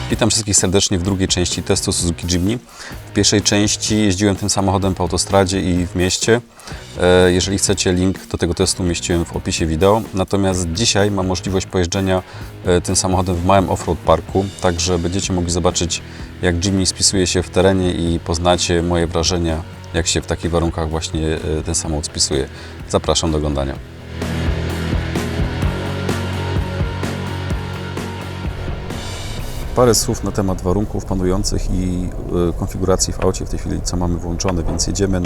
Witam wszystkich serdecznie w drugiej części testu Suzuki Jimny. W pierwszej części jeździłem tym samochodem po autostradzie i w mieście. Jeżeli chcecie, link do tego testu umieściłem w opisie wideo. Natomiast dzisiaj mam możliwość pojeżdżenia tym samochodem w małym offroad parku, tak że będziecie mogli zobaczyć, jak Jimny spisuje się w terenie i poznacie moje wrażenia, jak się w takich warunkach właśnie ten samochód spisuje. Zapraszam do oglądania. Parę słów na temat warunków panujących i konfiguracji w aucie w tej chwili, co mamy włączone, więc jedziemy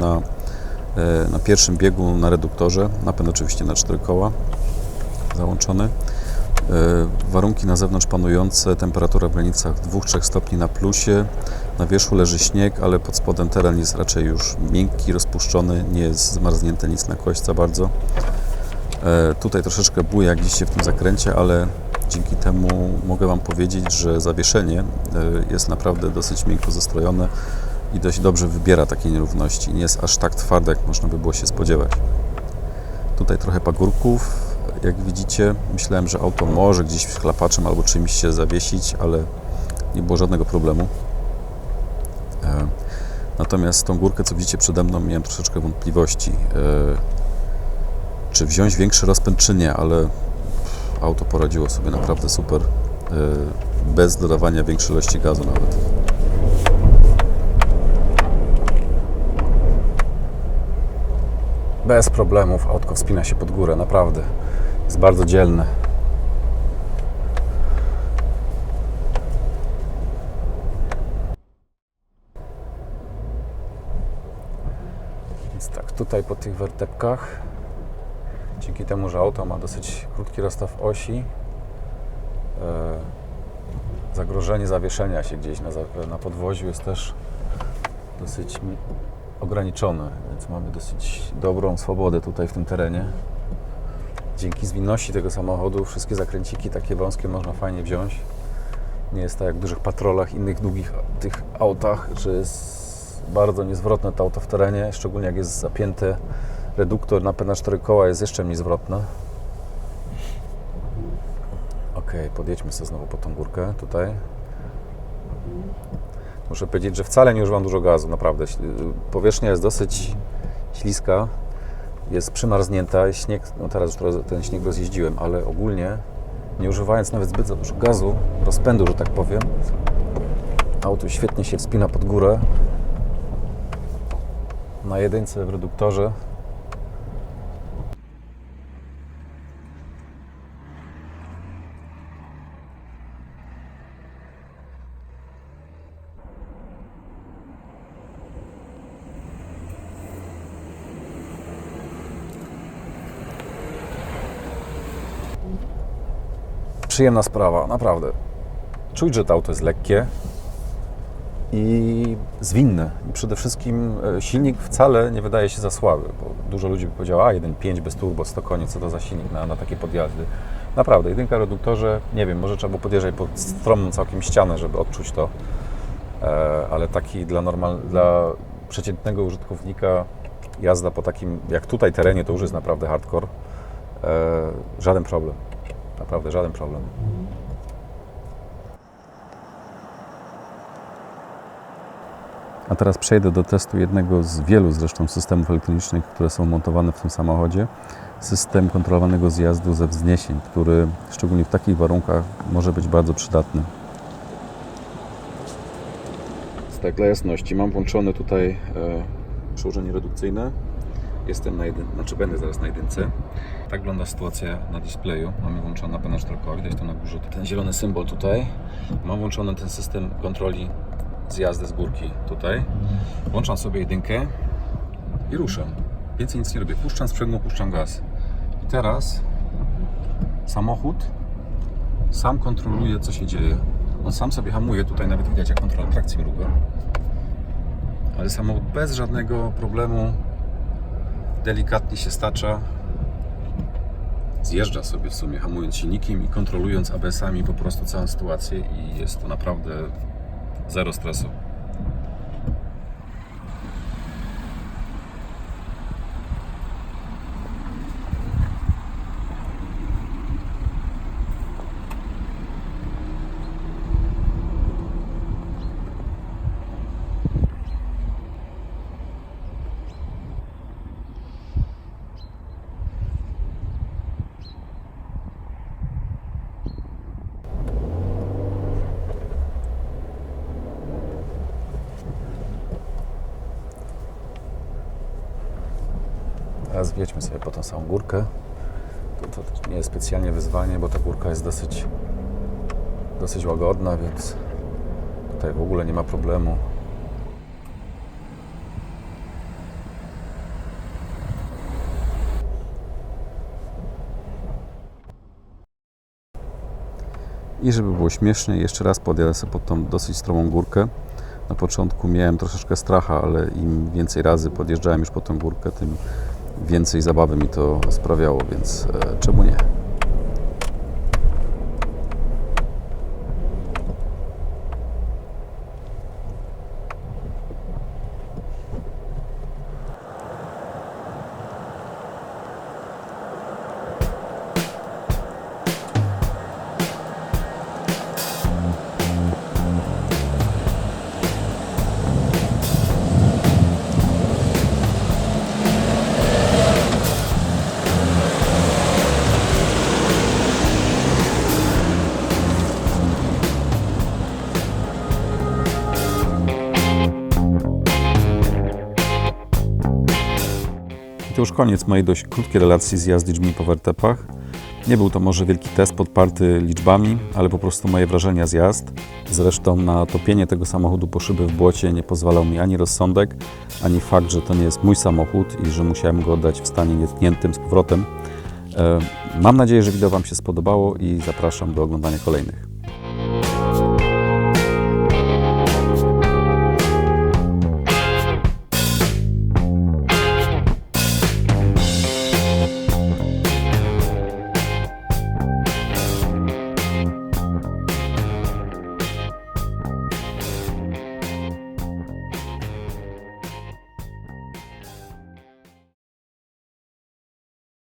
na pierwszym biegu na reduktorze, napęd oczywiście na 4 koła załączony. Warunki na zewnątrz panujące, temperatura w granicach 2-3 stopni na plusie, na wierzchu leży śnieg, ale pod spodem teren jest raczej już miękki, rozpuszczony, nie jest zmarznięte nic na kość za bardzo. Tutaj troszeczkę buja jak widzicie w tym zakręcie, ale dzięki temu mogę Wam powiedzieć, że zawieszenie jest naprawdę dosyć miękko zestrojone i dość dobrze wybiera takie nierówności. Nie jest aż tak twarde, jak można by było się spodziewać. Tutaj trochę pagórków. Jak widzicie, myślałem, że auto może gdzieś chlapaczem albo czymś się zawiesić, ale nie było żadnego problemu. Natomiast tą górkę, co widzicie przede mną, miałem troszeczkę wątpliwości. Czy wziąć większy rozpęd, czy nie, ale auto poradziło sobie naprawdę super, bez dodawania większej ilości gazu nawet. Bez problemów autko wspina się pod górę, naprawdę. Jest bardzo dzielne. Więc tak, tutaj po tych wertepkach, dzięki temu, że auto ma dosyć krótki rozstaw osi, zagrożenie zawieszenia się gdzieś na podwoziu jest też dosyć ograniczone, więc mamy dosyć dobrą swobodę tutaj w tym terenie. Dzięki zwinności tego samochodu wszystkie zakręciki takie wąskie można fajnie wziąć. Nie jest tak jak w dużych patrolach, innych długich tych autach, że jest bardzo niezwrotne to auto w terenie, szczególnie jak jest zapięte. Reduktor napęd na 4 koła jest jeszcze mniej zwrotny. Ok, podjedźmy sobie znowu po tą górkę tutaj. Muszę powiedzieć, że wcale nie używam dużo gazu, naprawdę. Powierzchnia jest dosyć śliska, jest przymarznięta, śnieg, no teraz już ten śnieg rozjeździłem, ale ogólnie nie używając nawet zbyt za dużo gazu, rozpędu, że tak powiem, auto świetnie się wspina pod górę. Na jedynce w reduktorze. Przyjemna sprawa, naprawdę. Czuć, że to auto jest lekkie i zwinne. I przede wszystkim silnik wcale nie wydaje się za słaby, bo dużo ludzi by powiedziało, 1.5 bez turbo, 100 koni, co to za silnik na takie podjazdy. Naprawdę, jedynka w reduktorze, nie wiem, może trzeba było podjeżdżać pod stromą całkiem ścianę, żeby odczuć to, ale taki dla przeciętnego użytkownika jazda po takim, jak tutaj terenie, to już jest naprawdę hardcore. Żaden problem. Naprawdę żaden problem. A teraz przejdę do testu jednego z wielu zresztą systemów elektronicznych, które są montowane w tym samochodzie. System kontrolowanego zjazdu ze wzniesień, który szczególnie w takich warunkach może być bardzo przydatny. Tak, dla jasności, mam włączone tutaj przełożenie redukcyjne. Jestem będę zaraz na jedynce. Tak wygląda sytuacja na displeju. Mamy włączony napęd na 4 koła, widać to na górze, ten zielony symbol tutaj. Mam włączony ten system kontroli zjazdy z górki tutaj. Włączam sobie jedynkę i ruszam. Więcej nic nie robię. Puszczam sprzęgło, puszczam gaz. I teraz samochód sam kontroluje, co się dzieje. On sam sobie hamuje, tutaj nawet widać, jak kontrola trakcji mruga. Ale samochód bez żadnego problemu delikatnie się stacza, zjeżdża sobie w sumie, hamując silnikiem i kontrolując ABS-ami po prostu całą sytuację i jest to naprawdę zero stresu. Teraz wjedźmy sobie po tą samą górkę. To nie jest specjalnie wyzwanie, bo ta górka jest dosyć łagodna, więc tutaj w ogóle nie ma problemu. I żeby było śmiesznie, jeszcze raz podjadę sobie pod tą dosyć stromą górkę. Na początku miałem troszeczkę stracha, ale im więcej razy podjeżdżałem już po tę górkę, tym więcej zabawy mi to sprawiało, więc czemu nie? I to już koniec mojej dość krótkiej relacji z jazdy po wertepach. Nie był to może wielki test podparty liczbami, ale po prostu moje wrażenia z jazd. Zresztą na topienie tego samochodu po szyby w błocie nie pozwalał mi ani rozsądek, ani fakt, że to nie jest mój samochód i że musiałem go oddać w stanie nietkniętym z powrotem. Mam nadzieję, że wideo Wam się spodobało i zapraszam do oglądania kolejnych.